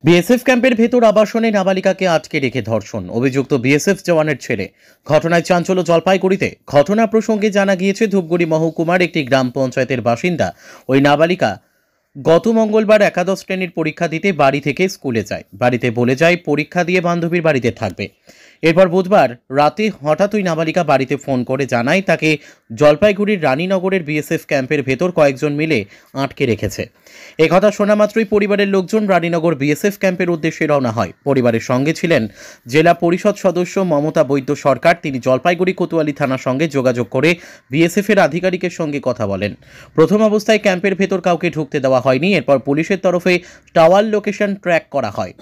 BSF ক্যাম্পের ভেতর আবাসনে নাবালিকাকে আটকে রেখে ধর্ষণ, অভিযুক্ত বিএসএফ জওয়ানের ছেলে। ঘটনায় চাঞ্চল্য জলপাইগুড়িতে। ঘটনা প্রসঙ্গে জানা গিয়েছে, ধূপগুড়ি মহকুমার একটি গ্রাম পঞ্চায়েতের বাসিন্দা ওই নাবালিকা গত মঙ্গলবার একাদশ শ্রেণীর পরীক্ষা দিতে বাড়ি থেকে স্কুলে যায়। বাড়িতে বলে যায় পরীক্ষা দিয়ে বান্ধবীর বাড়িতে থাকবে। এরপর বুধবার রাতে হঠাৎ ওই নাবালিকা বাড়িতে ফোন করে জানায় তাকে জলপাইগুড়ির রানীনগরের বিএসএফ ক্যাম্পের ভেতর কয়েকজন মিলে আটকে রেখেছে। এ কথা শোনা মাত্রই পরিবারের লোকজন রানীনগর বিএসএফ ক্যাম্পের উদ্দেশ্যে রওনা হয়। পরিবারের সঙ্গে ছিলেন জেলা পরিষদ সদস্য মমতা বৈদ্য সরকার। তিনি জলপাইগুড়ি কোতোয়ালি থানার সঙ্গে যোগাযোগ করে বিএসএফ এর আধিকারিকের সঙ্গে কথা বলেন। প্রথম অবস্থায় ক্যাম্পের ভেতর কাউকে ঢুকতে দেওয়া হয়নি। এরপর পুলিশের তরফে টাওয়ার লোকেশন ট্র্যাক করা হয়।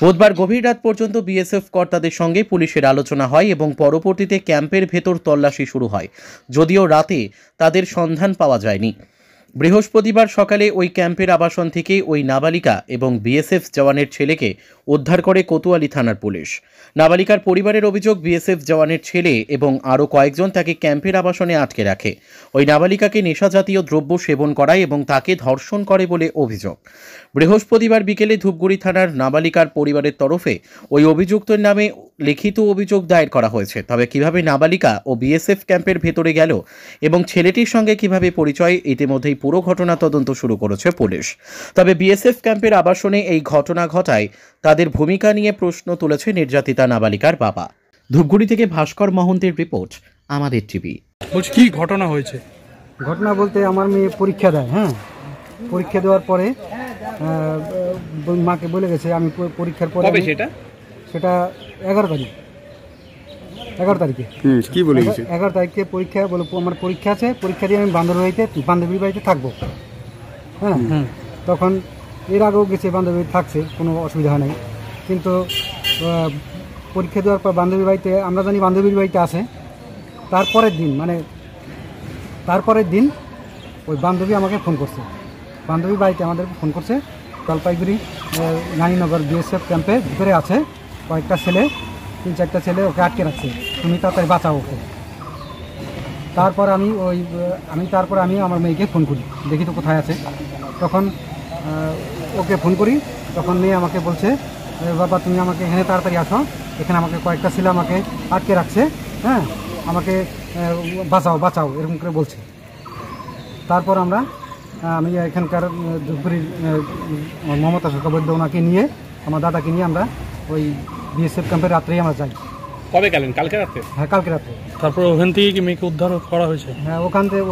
বুধবার গভীর রাত পর্যন্ত বিএসএফ কর্তাদের সঙ্গে পুলিশের আলোচনা হয় এবং পরবর্তীতে ক্যাম্পের ভেতর তল্লাশি শুরু হয়, যদিও রাতে তাদের সন্ধান পাওয়া যায়নি। বৃহস্পতিবার সকালে ওই ক্যাম্পের আবাসন থেকে ওই নাবালিকা এবং বিএসএফ জওয়ানের ছেলেকে উদ্ধার করে কোতোয়ালি থানার পুলিশ। নাবালিকার পরিবারের অভিযোগ, বিএসএফ জওয়ানের ছেলে এবং আরও কয়েকজন তাকে ক্যাম্পের আবাসনে আটকে রাখে। ওই নাবালিকাকে নেশাজাতীয় দ্রব্য সেবন করায় এবং তাকে ধর্ষণ করে বলে অভিযোগ। বৃহস্পতিবার বিকেলে ধূপগুড়ি থানার নাবালিকার পরিবারের তরফে ওই অভিযুক্তের নামে লিখিত অভিযোগ দায়ের করা হয়েছে। তবে কিভাবে নাবালিকা ও বিএসএফ ক্যাম্পের ভেতরে গেল এবং ছেলেটির সঙ্গে কিভাবে পরিচয়, ইতিমধ্যেই পুরো ঘটনা তদন্ত শুরু করেছে পুলিশ। তবে বিএসএফ ক্যাম্পের আবাসনে এই ঘটনা ঘটায় তাদের ভূমিকা নিয়ে প্রশ্ন তুলেছে নির্যাতিতা নাবালিকার বাবা। ধূপগুড়ি থেকে ভাস্কর মহন্তের রিপোর্ট, আমাদের টিভি। বলছি কি ঘটনা হয়েছে? ঘটনা বলতে আমার মেয়ে পরীক্ষা দেয়, পরীক্ষা দেওয়ার পরে মাকে বলে গেছে আমি পরীক্ষার পরে সেটা 11 তারিখে কি বলে গেছে? 11 তারিখে পরীক্ষা বলে আমার পরীক্ষা আছে, পরীক্ষা দিয়ে আমি বান্ধবীর বাড়িতে থাকবো। তখন এর আগেও গেছে, বান্ধবী থাকছে, কোনো অসুবিধা নেই। কিন্তু পরীক্ষা দেওয়ার পর বান্ধবীর বাড়িতে, আমরা জানি বান্ধবীর বাড়িতে আসে, তারপরের দিন ওই বান্ধবী আমাকে ফোন করছে, বান্ধবী বাড়িতে আমাদের ফোন করছে। জলপাইগুড়ি রানীনগর বিএসএফ ক্যাম্পে ভিতরে আছে কয়েকটা ছেলে, 3-4টা ছেলে ওকে আটকে রাখছে, তুমি তাড়াতাড়ি বাঁচাও ওকে। তারপর আমি আমার মেয়েকে ফোন করি, দেখি তো কোথায় আছে। তখন ওকে ফোন করি, তখন মেয়ে আমাকে বলছে, বাবা তুমি আমাকে এখানে তাড়াতাড়ি আসো, এখানে আমাকে কয়েকটা ছেলে আমাকে আটকে রাখছে, আমাকে বাঁচাও এরকম করে বলছে। তারপর আমি এখানকার ধূপগুড়ির মমতা সরকার বৈদ্য ওনাকে নিয়ে, আমার দাদাকে নিয়ে আমরা ওই বিএসএফ ক্যাম্পের রাত্রেই আমরা যাই। কবে গেলেন? কালকে রাতে? হ্যাঁ, কালকে রাতে। তারপর ওখান থেকে কি মেয়েকে উদ্ধার করা হয়েছে? হ্যাঁ,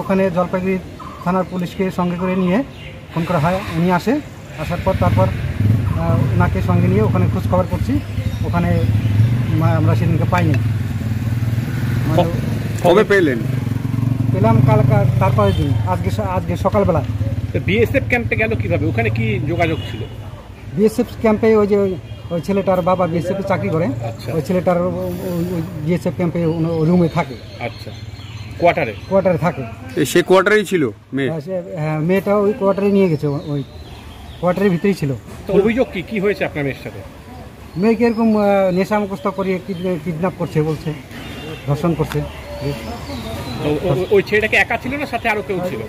ওখানে জলপাইগুড়ি থানার পুলিশকে সঙ্গে করে নিয়ে ফোন করা হয়, উনি আসার পর তারপর ওনাকে সঙ্গে নিয়ে ওখানে খোঁজ খবর করছি। ওখানে আমরা সেদিনকে পাইনি। কবে পেলেন? পেলাম তারপরের দিন, আজকে সকালবেলা। বিএসএফ ক্যাম্পে গেল কিভাবে? ওখানে কি যোগাযোগ ছিল? বিএসএফ ক্যাম্পে ওই ছেলেটার বাবা বিএসএফ চাকরি করে, ওই ছেলেটার ওই বিএসএফ ক্যাম্পে রুমে থাকে। আচ্ছা, কোয়ার্টারে থাকে। সে কোয়ার্টারেই ছিল মেয়ে? হ্যাঁ, মেয়েটা ওই কোয়ার্টারে নিয়ে গেছে, ওই কোয়ার্টারের ভিতরেই ছিল। তো অভিযোগ কি হয়েছে আপনার মেয়ের সাথে? মেয়েকে এরকম নেশা মুখস্থ করিয়ে কিডন্যাপ করছে বলছে, ধর্ষণ করছে। ওই ছেলেটাকে একা ছিল না, সাথে আরো কেউ ছিল?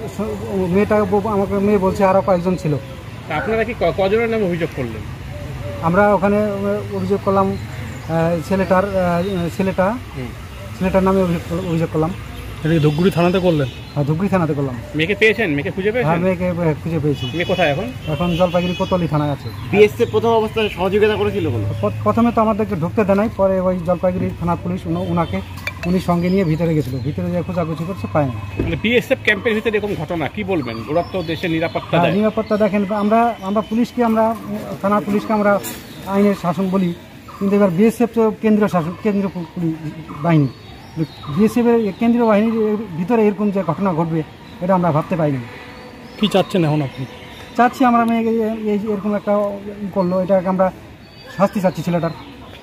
আমাকে মেয়ে বলছে আরো কয়েকজন ছিল। আপনারা কি কজনের নামে অভিযোগ করলেন? আমরা ওখানে অভিযোগ করলাম, ছেলেটার নামে অভিযোগ করলাম। ধূপগুড়ি থানাতে করলেন? হ্যাঁ, ধূপগুড়ি থানাতে করলাম। মেয়েকে পেয়েছেন? মেয়েকে খুঁজে পেয়েছেন? হ্যাঁ, মেয়েকে খুঁজে পেয়েছি। মেয়ে কোথায় এখন? এখন জলপাইগুড়ি কোতোয়ালি থানায় আছে। বিএসএফ প্রথম অবস্থায় সহযোগিতা করেছিল? প্রথমে তো আমাদেরকে ঢুকতে দেয় নাই, পরে ওই জলপাইগুড়ি থানার পুলিশ উনি সঙ্গে নিয়ে ভিতরে গেছিল, ভিতরে যে খোঁজাখুঁজি করছে পায় না। বিএসএফ ক্যাম্পের ভিতরে এরকম ঘটনা কি বলবেন? ওরা তো দেশের নিরাপত্তা দেখেন, আমরা পুলিশকে, থানার পুলিশকে আমরা আইনের শাসন বলি, কিন্তু এবার বিএসএফ তো কেন্দ্রীয় পুলিশ বাহিনী, বিএসএফ এর কেন্দ্রীয় বাহিনীর ভিতরে এরকম যে ঘটনা ঘটবে এটা আমরা ভাবতে পারিনি। কি চাচ্ছেন এখন আপনি? চাচ্ছি আমরা মেয়েকে এরকম একটা করলো, এটাকে আমরা শাস্তি চাচ্ছি।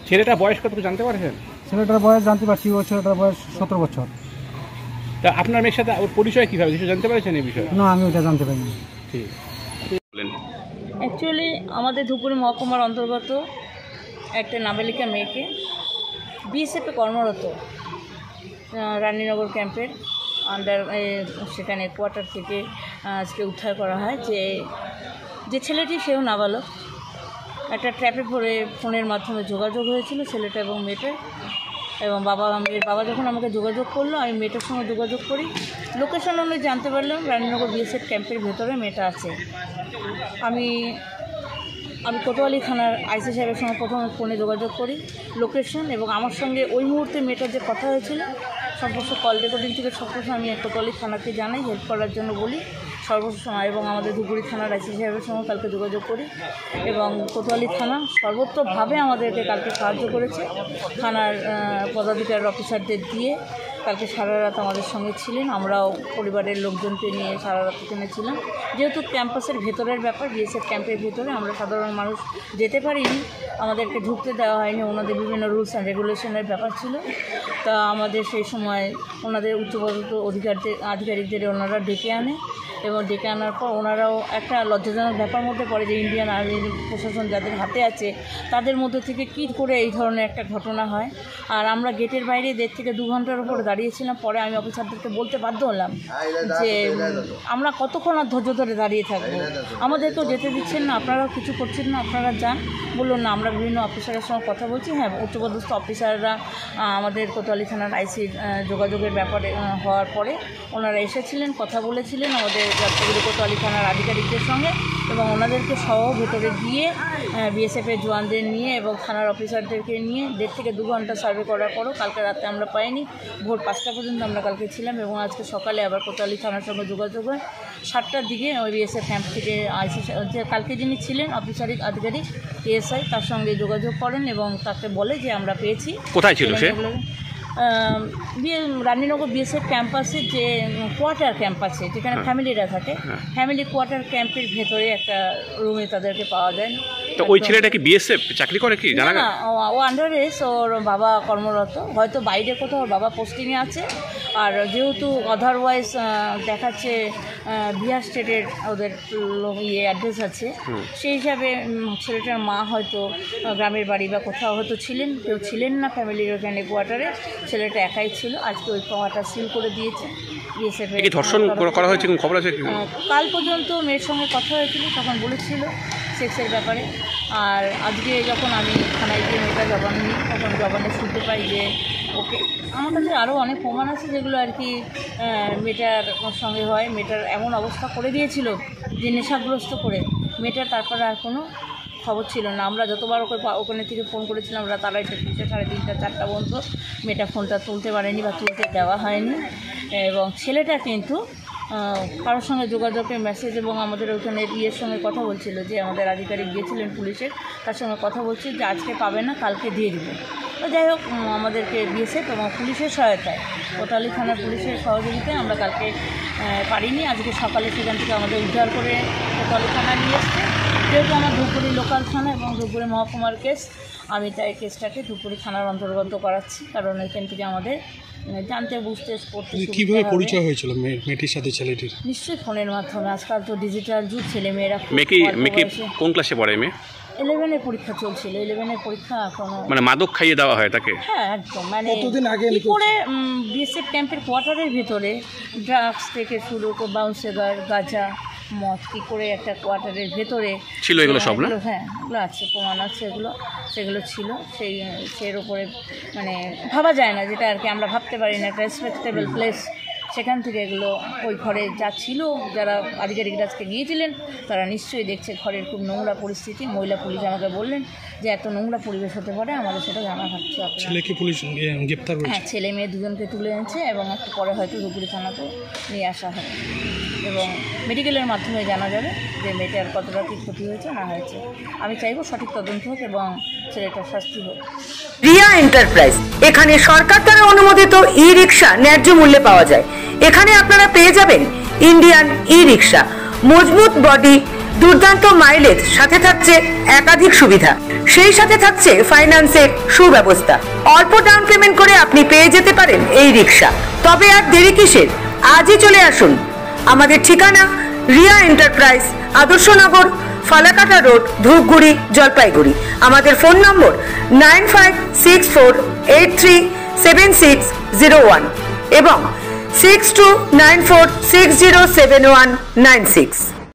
ছেলেটার বয়স কত জানতে পারছেন? ছেলেটার বয়স জানতে পারছি, ওই ছেলেটার বয়স 17 বছর। তা আপনার মেয়ের সাথে ওর পরিচয় কীভাবে কিছু জানতে পারছেন এই বিষয়ে? না, আমি ওটা জানতে পারিনি। ঠিক। অ্যাকচুয়ালি আমাদের ধূপগুড়ি মহকুমার অন্তর্গত একটা নাবালিকা মেয়েকে বিএসএফে কর্মরত রানীনগর ক্যাম্পের সেখানে কোয়ার্টার থেকে আজকে উদ্ধার করা হয়। যে ছেলেটি সেও নাবালক, একটা ট্র্যাপে পড়ে ফোনের মাধ্যমে যোগাযোগ হয়েছিল ছেলেটা এবং মেয়েটার, এবং মেয়ের বাবা যখন আমাকে যোগাযোগ করলো আমি মেয়েটার সঙ্গে যোগাযোগ করি। লোকেশন আমি জানতে পারলাম রানীনগর বিএসএফ ক্যাম্পের ভেতরে মেয়েটা আছে। আমি কোতোয়ালি থানার আইসি সাহেবের সঙ্গে প্রথমে ফোনে যোগাযোগ করি লোকেশন, এবং আমার সঙ্গে ওই মুহূর্তে মেয়েটার যে কথা হয়েছিল সর্বস্ব কল রেকর্ডিং থেকে সর্বস্ব আমি কোতোয়ালি থানাকে জানাই, হেল্প করার জন্য বলি সর্বস্ব, এবং আমাদের ধুপগুড়ি থানার আইসি সাহেবের সঙ্গে কালকে যোগাযোগ করি, এবং কোতোয়ালি থানা সর্বত্রভাবে আমাদেরকে কালকে সাহায্য করেছে। থানার পদাধিকার অফিসারদের দিয়ে কালকে সারা রাত আমাদের সঙ্গে ছিলেন। আমরাও পরিবারের লোকজনকে নিয়ে সারা রাত এখানে ছিলাম। যেহেতু ক্যাম্পাসের ভেতরের ব্যাপার, বিএসএফ ক্যাম্পের ভেতরে আমরা সাধারণ মানুষ যেতে পারিনি, আমাদেরকে ঢুকতে দেওয়া হয়নি, ওনাদের বিভিন্ন রুলস অ্যান্ড রেগুলেশনের ব্যাপার ছিল। তা আমাদের সেই সময় ওনাদের উচ্চপদস্থ আধিকারিকদের ওনারা ডেকে আনে, এবং ডেকে আনার পর ওনারাও একটা লজ্জাজনক ব্যাপার মধ্যে পড়ে যে ইন্ডিয়ান আর্মি প্রশাসন যাদের হাতে আছে তাদের মধ্যে থেকে কী করে এই ধরনের একটা ঘটনা হয়। আর আমরা গেটের বাইরে 1.5 থেকে 2 ঘন্টার উপরে দাঁড়িয়েছিলাম। পরে আমি অফিসারদেরকে বলতে বাধ্য হলাম যে আমরা কতক্ষণ আর ধৈর্য ধরে দাঁড়িয়ে থাকবো, আমাদেরকেও যেতে দিচ্ছেন না, আপনারাও কিছু করছেন না, আপনারা যান। বললো না, আমরা বিভিন্ন অফিসারের সঙ্গে কথা বলছি। হ্যাঁ, উচ্চপদস্থ অফিসাররা আমাদের কোতোয়ালি থানার আইসির যোগাযোগের ব্যাপারে হওয়ার পরে ওনারা এসেছিলেন, কথা বলেছিলেন আমাদের কোতোয়ালি থানার আধিকারিকদের সঙ্গে, এবং ওনাদেরকে সহ ভেতরে গিয়ে বিএসএফের জওয়ানদের নিয়ে এবং থানার অফিসারদেরকে নিয়ে 1.5 থেকে 2 ঘন্টা সার্ভে করার পরও কালকে রাতে আমরা পাইনি। ভোর 5টা পর্যন্ত আমরা কালকে ছিলাম, এবং আজকে সকালে আবার কোতোয়ালি থানার সঙ্গে যোগাযোগ হয় 7টার দিকে। ওই বিএসএফ ক্যাম্প থেকে আইসি যে কালকে যিনি ছিলেন আধিকারিক এএসআই তার সঙ্গে যোগাযোগ করেন এবং তাকে বলে যে আমরা পেয়েছি। কোথায় ছিল সে? রানীনগর বিএসএফ ক্যাম্পাসের যে কোয়ার্টার ক্যাম্প আছে যেখানে ফ্যামিলিরা থাকে, ফ্যামিলি কোয়ার্টার ক্যাম্পের ভেতরে একটা রুমে তাদেরকে পাওয়া যায়। তো ওই ছেলেটা কি বিএসএফ চাকরি করে কি জানা না? ও আন্ডারএস, ওর বাবা কর্মরত, হয়তো বাইরে কোথাও ওর বাবা পোস্টিংয়ে আছে। আর যেহেতু আদারওয়াইজ দেখাচ্ছে বিহার স্টেটের ওদের অ্যাড্রেস আছে, সেই হিসাবে ছেলেটার মা হয়তো গ্রামের বাড়ি বা কোথাও হয়তো ছিলেন, কেউ ছিলেন না ফ্যামিলির ওখানে কোয়ার্টারে, ছেলেটা একাই ছিল। আজকে ওই কোয়ার্টার সিল করে দিয়েছে বিএসএফ। ধর্ষণ করা হয়েছে খবর আছে? কাল পর্যন্ত মেয়ের সঙ্গে কথা হয়েছিল, তখন বলেছিল সেক্সের ব্যাপারে। আর আজকে যখন আমি থানায় গিয়ে মেয়েটা জবান নিই, তখন জবানে শুনতে পাই যে ওকে, আমার কাছে আরও অনেক প্রমাণ আছে যেগুলো আর কি মেয়েটার সঙ্গে হয়। মেয়েটার এমন অবস্থা করে দিয়েছিল যে নেশাগ্রস্ত করে মেয়েটার তারপরে আর কোনো খবর ছিল না। আমরা যতবার ওখানে থেকে ফোন করেছিলাম রাত 2:30, 3:30, 4টা পর্যন্ত মেয়েটা ফোনটা তুলতে পারেনি বা তুলতে দেওয়া হয়নি। এবং ছেলেটা কিন্তু কারোর সঙ্গে যোগাযোগের মেসেজ এবং আমাদের ওখানে ইয়ের সঙ্গে কথা বলছিল, যে আমাদের আধিকারিক গিয়েছিলেন পুলিশের, তার সঙ্গে কথা বলছে যে আজকে পাবে না, কালকে দিয়ে দেবে। তো যাই হোক, আমাদেরকে বিএসএফ এবং পুলিশের সহায়তায়, কোতোয়ালি থানার পুলিশের সহযোগিতায় আমরা কালকে পারিনি। আজকে সকালে সেখান থেকে আমাদের উদ্ধার করে কোতোয়ালি থানা নিয়ে এসছে। যেহেতু আমার ধুপগুড়ি লোকাল থানা এবং ধুপগুড়ি মহকুমার কেস, আমি তাই কেসটাকে ধুপগুড়ি থানার অন্তর্গত করাচ্ছি, কারণ এখান থেকে আমাদের জানতে বুঝতে পড়তে। কিভাবে পরিচয় হয়েছিল মেয়েটির সাথে ছেলেটির? নিশ্চয়ই ফোনের মাধ্যমে। আজকাল তো ডিজিটাল যুগ, ছেলেমেয়েরা। মেয়ে কোন ক্লাসে পড়ে? মেয়ে 11-এর পরীক্ষা চলছিল। 11-এর পরীক্ষা এখনো। মানে মাদক খাইয়ে দেওয়া হয় তাকে? হ্যাঁ, একদম। মানে কী করে বিএসএফ ক্যাম্পের কোয়ার্টারের ভিতরে ড্রাগস থেকে শুরু করে বাউন্সেগার, গাঁজা, মদ কী করে একটা কোয়ার্টারের ভেতরে ছিল এগুলো সব? না, হ্যাঁ, এগুলো আছে, প্রমাণ আছে, সেগুলো ছিল। সেই উপরে মানে ভাবা যায় না, যেটা আর কি আমরা ভাবতে পারি না। একটা রেসপেক্টেবল প্লেস, সেখান থেকে এগুলো ওই ঘরে যা ছিল, যারা আধিকারিকরা আজকে গিয়েছিলেন তারা নিশ্চয়ই দেখছে ঘরের খুব নোংরা পরিস্থিতি। মহিলা পুলিশ আমাকে বললেন যে এত নোংরা পরিবেশ হতে পারে, আমাদের সেটা জানা থাকছে। ছেলেকে পুলিশ গ্রেপ্তার করেছে? হ্যাঁ, ছেলে মেয়ে দুজনকে তুলে এনেছে এবং একটু পরে হয়তো ধুপগুড়ি থানাতে নিয়ে আসা হবে, এবং মেডিকেলের মাধ্যমে জানা যাবে যে মেয়েটার কতটা কী ক্ষতি হয়েছে না হয়েছে। আমি চাইবো সঠিক তদন্ত হোক এবং ছেলেটার শাস্তি হোক। রিয়া এন্টারপ্রাইজ, এখানে সরকার দ্বারা অনুমোদিত ই রিক্সা ন্যায্য মূল্যে পাওয়া যায়। এখানে আপনারা পেয়ে যাবেন ইন্ডিয়ান ই রিক্সা, মজবুত বডি, দুর্দান্ত মাইলেজ, সাথে থাকছে একাধিক সুবিধা, সেই সাথে থাকছে ফাইন্যান্সের সুব্যবস্থা। অল্প ডাউন পেমেন্ট করে আপনি পেয়ে যেতে পারেন এই রিক্সা। তবে আর দেরি কিসের? আজই চলে আসুন। আমাদের ঠিকানা রিয়া এন্টারপ্রাইজ, আদর্শনগর, ফালাকাটা রোড, ধূপগুড়ি, জলপাইগুড়ি। আমাদের ফোন নম্বর 9564837601 এবং 6294607196।